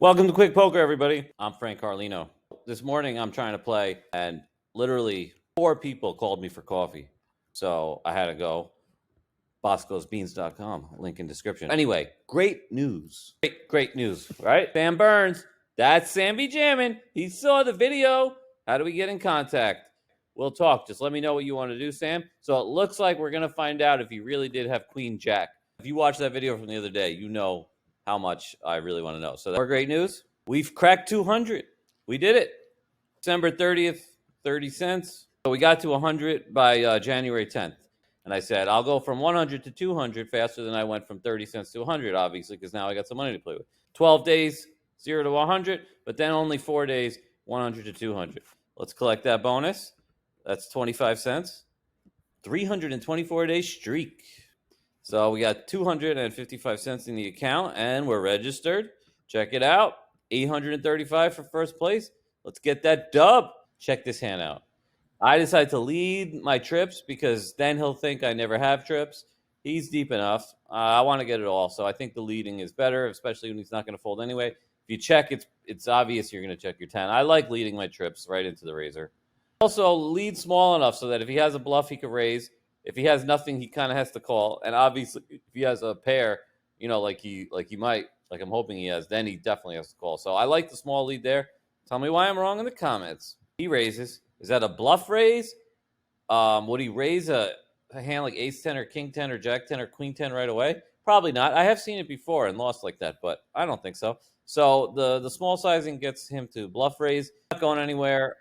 Welcome to Quick Poker, everybody. I'm Frank Carlino. This morning I'm trying to play, and literally 4 people called me for coffee. So I had to go. BoscosBeans.com, link in description. Anyway, great news. Great news, right? Sam Burns, that's Sam B. Jammin'. He saw the video. How do we get in contact? We'll talk. Just let me know what you want to do, Sam. So it looks like we're going to find out if he really did have Queen Jack. If you watched that video from the other day, you know how much I really want to know. So more great news. We've cracked 200. We did it. December 30th, 30 cents. So we got to 100 by January 10th. And I said, I'll go from 100 to 200 faster than I went from 30 cents to 100, obviously, because now I got some money to play with. 12 days, 0 to 100, but then only 4 days, 100 to 200. Let's collect that bonus. That's 25 cents. 324-day streak. So we got 255 cents in the account, and we're registered. Check it out. 835 for first place. Let's get that dub. Check this hand out. I decide to lead my trips because then he'll think I never have trips. He's deep enough. I want to get it all, so I think the leading is better, especially when he's not going to fold anyway. If you check, it's obvious you're going to check your 10. I like leading my trips right into the razor. Also, lead small enough so that if he has a bluff, he could raise. If he has nothing, he kind of has to call. And obviously, if he has a pair, like he might, like I'm hoping he has, then he definitely has to call. So I like the small lead there. Tell me why I'm wrong in the comments. He raises. Is that a bluff raise? Would he raise a hand like ace 10 or king 10 or jack 10 or queen 10 right away? Probably not. I have seen it before and lost like that, but I don't think so. So the small sizing gets him to bluff raise. Not going anywhere.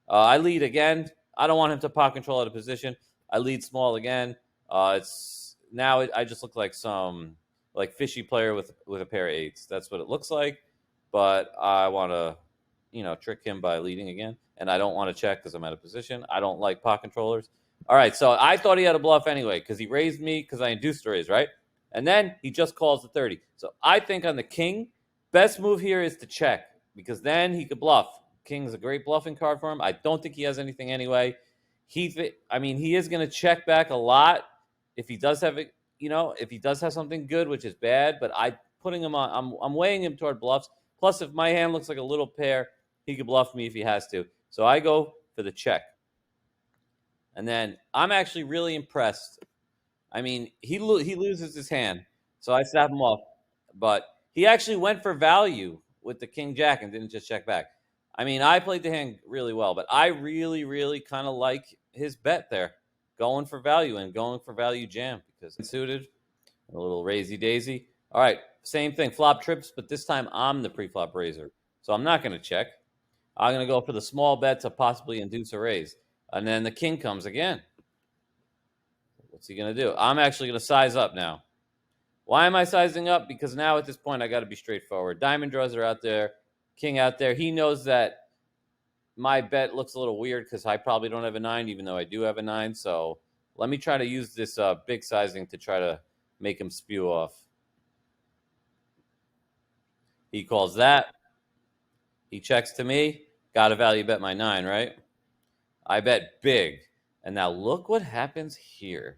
I lead again. I don't want him to pot control out of position. I lead small again. I just look like some fishy player with a pair of eights. That's what it looks like. But I want to trick him by leading again. And I don't want to check because I'm out of position. I don't like pot controllers. All right, so I thought he had a bluff anyway because he raised me because I induced a raise, right? And then he just calls the 30. So I think on the king, best move here is to check because then he could bluff. King's a great bluffing card for him. I don't think he has anything anyway. He is going to check back a lot if he does have it. If he does have something good, which is bad, but putting him on. I'm weighing him toward bluffs. Plus, if my hand looks like a little pair, he could bluff me if he has to. So I go for the check. And then I'm actually really impressed. I mean, he loses his hand, so I snap him off. But he actually went for value with the king jack and didn't just check back. I mean, I played the hand really well, but I really, really kind of like his bet there, going for value and going for value jam because it's suited, a little raisy daisy. All right, same thing, flop trips, but this time I'm the pre-flop raiser, so I'm not going to check. I'm going to go for the small bet to possibly induce a raise, and then the king comes again. What's he going to do? I'm actually going to size up now. Why am I sizing up? Because now at this point I got to be straightforward. Diamond draws are out there. King out there. He knows that my bet looks a little weird because I probably don't have a 9, even though I do have a 9. So let me try to use this big sizing to try to make him spew off. He calls that. He checks to me. Got to value bet my 9, right? I bet big. And now look what happens here.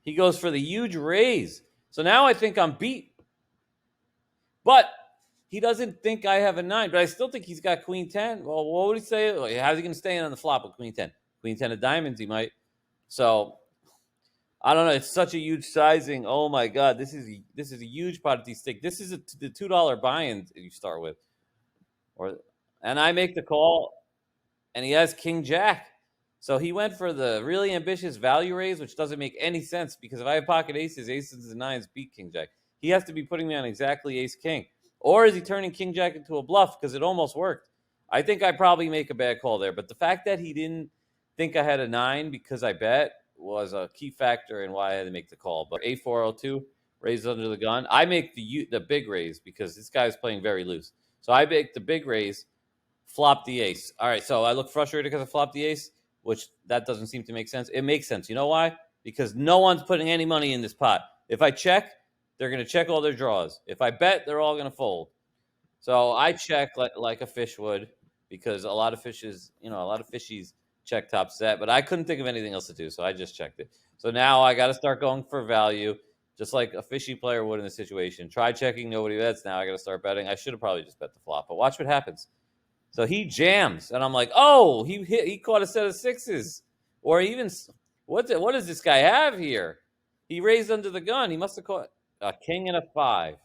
He goes for the huge raise. So now I think I'm beat. But he doesn't think I have a 9, but I still think he's got queen 10. Well, what would he say? How's he going to stay in on the flop with queen 10? Queen 10 of diamonds, he might. So, I don't know. It's such a huge sizing. Oh, my God. This is a huge pot of tea stick. This is the $2 buy-in you start with. And I make the call, and he has king jack. So he went for the really ambitious value raise, which doesn't make any sense because if I have pocket aces and 9s beat king jack. He has to be putting me on exactly ace king. Or is he turning king jack into a bluff because it almost worked? I think I probably make a bad call there. But the fact that he didn't think I had a 9 because I bet was a key factor in why I had to make the call. But A402, raise under the gun. I make the big raise because this guy's playing very loose. So I make the big raise, flop the ace. All right, so I look frustrated because I flopped the ace, which that doesn't seem to make sense. It makes sense. You know why? Because no one's putting any money in this pot. If I check, they're going to check all their draws. If I bet, they're all going to fold. So I check like a fish would because a lot of fishies check top set. But I couldn't think of anything else to do, so I just checked it. So now I got to start going for value. just like a fishy player would in the situation. Try checking, nobody bets. Now I got to start betting. I should have probably just bet the flop, but watch what happens. So he jams, and I'm like, oh, he caught a set of sixes, or even what does this guy have here? He raised under the gun. He must have caught a king and a five.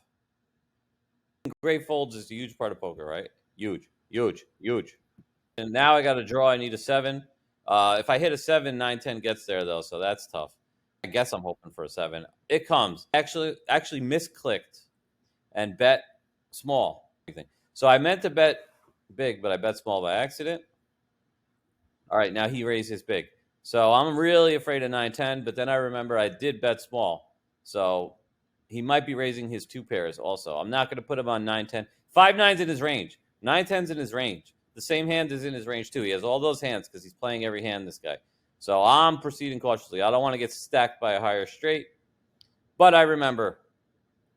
Great folds is a huge part of poker, right? Huge, huge, huge. And now I got a draw. I need a seven. If I hit a 7, 9, 10 gets there though, so that's tough. I guess I'm hoping for a 7. It comes. Actually misclicked and bet small. So I meant to bet big, but I bet small by accident. All right, now he raises big. So I'm really afraid of 9, 10, but then I remember I did bet small. So he might be raising his 2 pairs also. I'm not going to put him on 9, 10. 5, 9's in his range. 9, 10's in his range. The same hand is in his range too. He has all those hands because he's playing every hand, this guy. So I'm proceeding cautiously. I don't want to get stacked by a higher straight. But I remember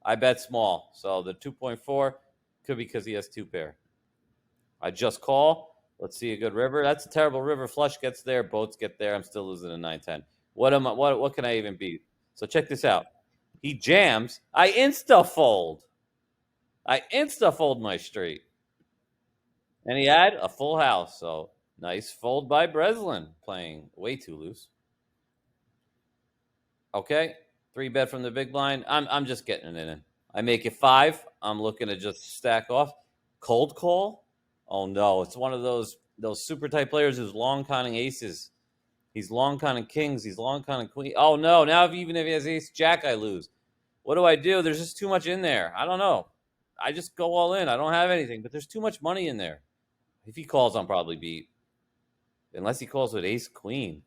I bet small. So the 2.4 could be because he has 2 pair. I just call. Let's see a good river. That's a terrible river. Flush gets there. Boats get there. I'm still losing a 9-10. What can I even beat? So check this out. He jams. I insta-fold. I insta-fold my straight. And he had a full house. So nice fold by Breslin. Playing way too loose. Okay. 3 bet from the big blind. I'm just getting it in. I make it 5. I'm looking to just stack off. Cold call. Oh no, it's one of those super tight players who's long conning aces. He's long conning kings. He's long conning queen. Oh no, now even if he has ace jack, I lose. What do I do? There's just too much in there. I don't know. I just go all in. I don't have anything, but there's too much money in there. If he calls, I'm probably beat. Unless he calls with ace queen.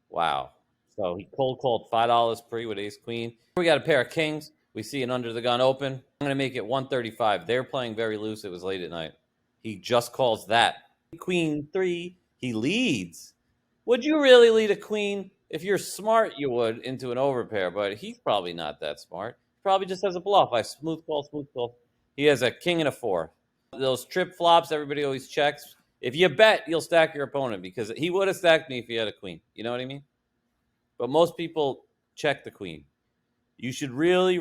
Wow. So he cold called $5 pre with ace queen. We got a pair of kings. We see an under the gun open. I'm going to make it 135. They're playing very loose. It was late at night. He just calls that. Queen 3. He leads. Would you really lead a queen? If you're smart, you would into an overpair, but he's probably not that smart. He probably just has a bluff. I smooth call, smooth call. He has a king and a 4. Those trip flops, everybody always checks. If you bet, you'll stack your opponent because he would have stacked me if he had a queen. You know what I mean? But most people check the queen. You should really,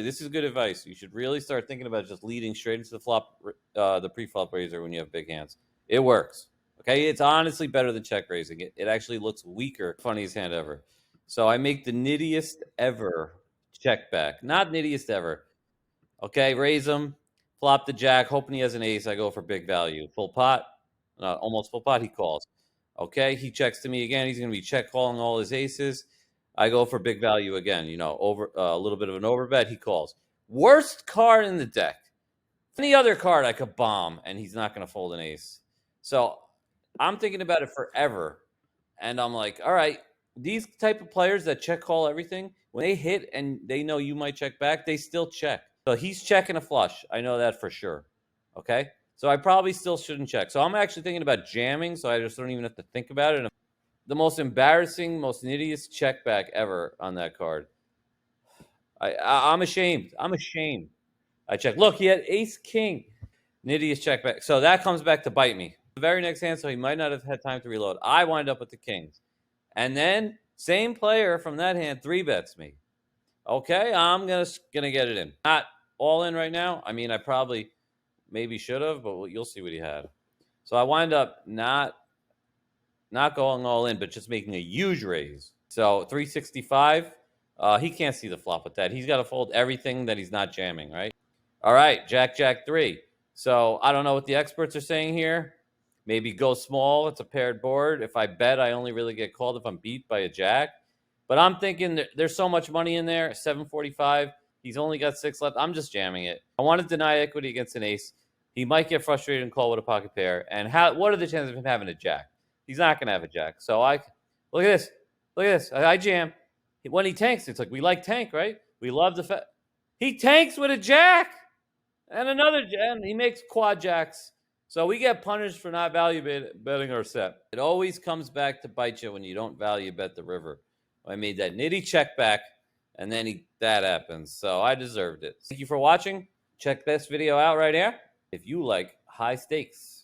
this is good advice. You should really start thinking about just leading straight into the flop, the pre-flop raiser when you have big hands. It works. Okay, it's honestly better than check raising. It actually looks weaker. Funniest hand ever. So I make the nittiest ever check back. Not nittiest ever. Okay, raise him, flop the jack, hoping he has an ace. I go for big value. Full pot, almost full pot, he calls. Okay, he checks to me again. He's going to be check calling all his aces. I go for big value again, over a little bit of an overbet. He calls. Worst card in the deck. Any other card I could bomb, and he's not going to fold an ace. So I'm thinking about it forever. And I'm like, all right, these type of players that check call everything, when they hit and they know you might check back, they still check. So he's checking a flush. I know that for sure. Okay? So I probably still shouldn't check. So I'm actually thinking about jamming, so I just don't even have to think about it. The most embarrassing, most nittiest check back ever on that card. I'm ashamed. I'm ashamed. I check. Look, he had ace king. Nittiest check back. So that comes back to bite me. The very next hand, so he might not have had time to reload. I wind up with the kings. And then same player from that hand 3-bets me. Okay, I'm gonna get it in. Not all in right now. I mean, I probably maybe should have, but you'll see what he had. So I wind up not going all in, but just making a huge raise. So 365. He can't see the flop with that. He's got to fold everything that he's not jamming, right? All right, Jack, Jack 3. So I don't know what the experts are saying here. Maybe go small. It's a paired board. If I bet, I only really get called if I'm beat by a jack. But I'm thinking there's so much money in there. 745. He's only got 6 left. I'm just jamming it. I want to deny equity against an ace. He might get frustrated and call with a pocket pair. And what are the chances of him having a jack? He's not going to have a jack. So look at this. Look at this. I jam. When he tanks, it's like we like tank, right? We love the fact he tanks with a jack and another jam. He makes quad jacks. So we get punished for not value betting our set. It always comes back to bite you when you don't value bet the river. I made that nitty check back, and then that happens. So I deserved it. Thank you for watching. Check this video out right here if you like high stakes.